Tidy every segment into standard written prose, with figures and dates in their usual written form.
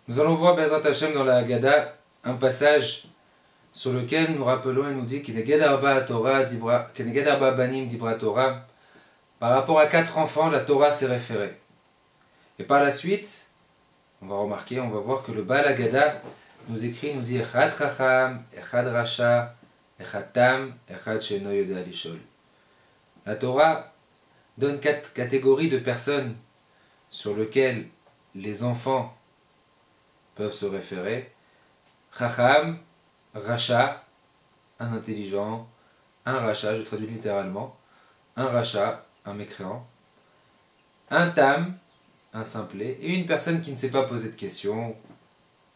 Nous allons voir Bezrat Hashem dans la Haggadah un passage sur lequel nous rappelons et nous dit Keneged arba banim dibra Torah. Par rapport à 4 enfants, la Torah s'est référée. Et par la suite, on va remarquer, on va voir que le Baal Haggadah nous écrit, nous dit Echad Chacham, Echad Rasha, Echad Tam, Echad She'eno Yodea Lishol. La Torah donne 4 catégories de personnes sur lesquelles les enfants peuvent se référer. Chacham, Rasha, un intelligent, un Rasha, je traduis littéralement, un Rasha, un mécréant, un Tam, un simplet, et une personne qui ne sait pas poser de questions,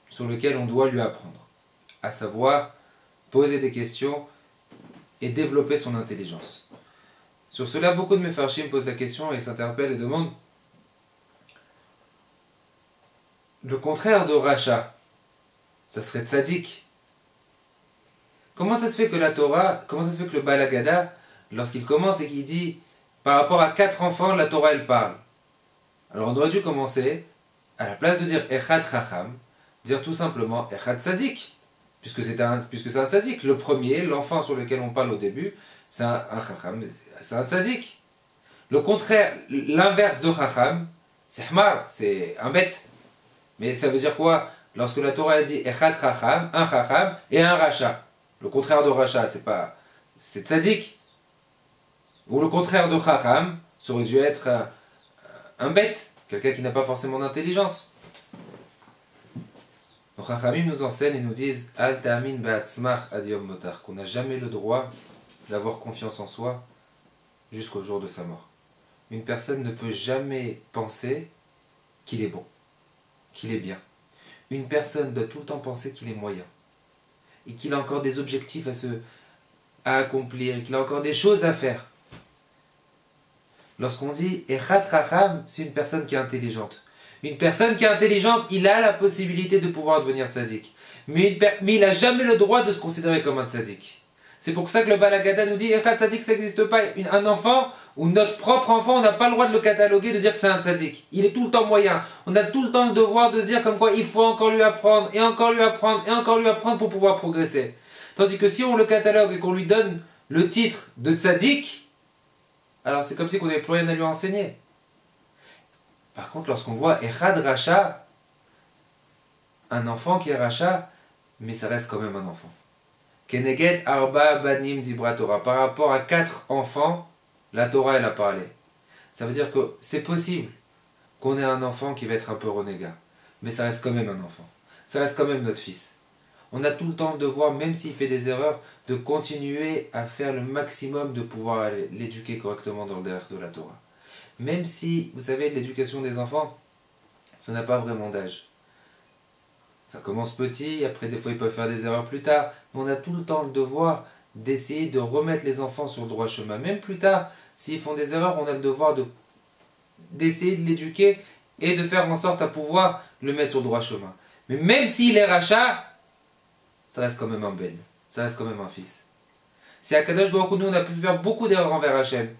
sur lequel on doit lui apprendre, à savoir poser des questions et développer son intelligence. Sur cela, beaucoup de Mefarshim posent la question et s'interpellent et demandent le contraire de Rasha, ça serait Tzadik. Comment ça se fait que la Torah, comment ça se fait que le Baal Haggadah, lorsqu'il commence et qu'il dit par rapport à 4 enfants, la Torah elle parle. Alors on aurait dû commencer, à la place de dire Echad Chacham, dire tout simplement Echad Tzadik, puisque c'est un Tzadik. Le premier, l'enfant sur lequel on parle au début, c'est un Chacham, c'est un Tzadik. Le contraire, l'inverse de Chacham, c'est Hmar, c'est un bête. Mais ça veut dire quoi? Lorsque la Torah a dit Echad Chacham, un Chacham et un Rasha. Le contraire de Rasha, c'est Tzadik. Ou le contraire de Chacham, ça aurait dû être un bête, quelqu'un qui n'a pas forcément d'intelligence. Les Chachamim nous enseignent et nous disent Al ta'amin ba'atzmach ad yom motar, qu'on n'a jamais le droit d'avoir confiance en soi jusqu'au jour de sa mort. Une personne ne peut jamais penser qu'il est bon, qu'il est bien. Une personne doit tout le temps penser qu'il est moyen et qu'il a encore des objectifs à accomplir et qu'il a encore des choses à faire. Lorsqu'on dit Echad Chacham, c'est une personne qui est intelligente. Une personne qui est intelligente, il a la possibilité de pouvoir devenir tzaddik. Mais il n'a jamais le droit de se considérer comme un tzaddik. C'est pour ça que le Baal Haggadah nous dit Echad tzaddik, ça n'existe pas. Un enfant, ou notre propre enfant, on n'a pas le droit de le cataloguer, de dire que c'est un tzaddik. Il est tout le temps moyen. On a tout le temps le devoir de se dire comme quoi il faut encore lui apprendre, et encore lui apprendre, et encore lui apprendre pour pouvoir progresser. Tandis que si on le catalogue et qu'on lui donne le titre de tzaddik, alors c'est comme si on n'avait plus rien à lui enseigner. Par contre, lorsqu'on voit Echad Rasha, un enfant qui est Rasha, mais ça reste quand même un enfant. Keneged arba banim dibra Torah. Par rapport à 4 enfants, la Torah elle a parlé. Ça veut dire que c'est possible qu'on ait un enfant qui va être un peu renégat, mais ça reste quand même un enfant. Ça reste quand même notre fils. On a tout le temps le devoir, même s'il fait des erreurs, de continuer à faire le maximum de pouvoir l'éduquer correctement dans le derrière de la Torah. Même si, vous savez, l'éducation des enfants, ça n'a pas vraiment d'âge. Ça commence petit, après des fois ils peuvent faire des erreurs plus tard, mais on a tout le temps le devoir d'essayer de remettre les enfants sur le droit chemin. Même plus tard, s'ils font des erreurs, on a le devoir d'essayer de l'éduquer et de faire en sorte à pouvoir le mettre sur le droit chemin. Mais même s'il est rachat, ça reste quand même un ben, ça reste quand même un fils. Si à Kadosh Baruch Hu, nous on a pu faire beaucoup d'erreurs envers Hachem,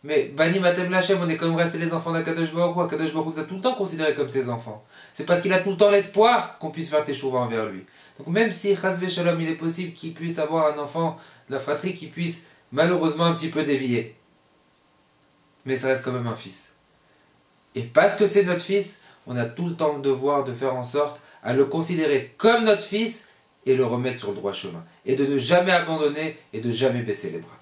mais Bani Matem Lachem, on est quand même resté les enfants d'Akadosh Baruch Hu. Akadosh Baruch Hu nous a tout le temps considérés comme ses enfants. C'est parce qu'il a tout le temps l'espoir qu'on puisse faire teshuva envers lui. Donc même si Chas Veshalom, il est possible qu'il puisse avoir un enfant de la fratrie qui puisse malheureusement un petit peu dévier, mais ça reste quand même un fils. Et parce que c'est notre fils, on a tout le temps le devoir de faire en sorte à le considérer comme notre fils et le remettre sur le droit chemin. Et de ne jamais abandonner et de jamais baisser les bras.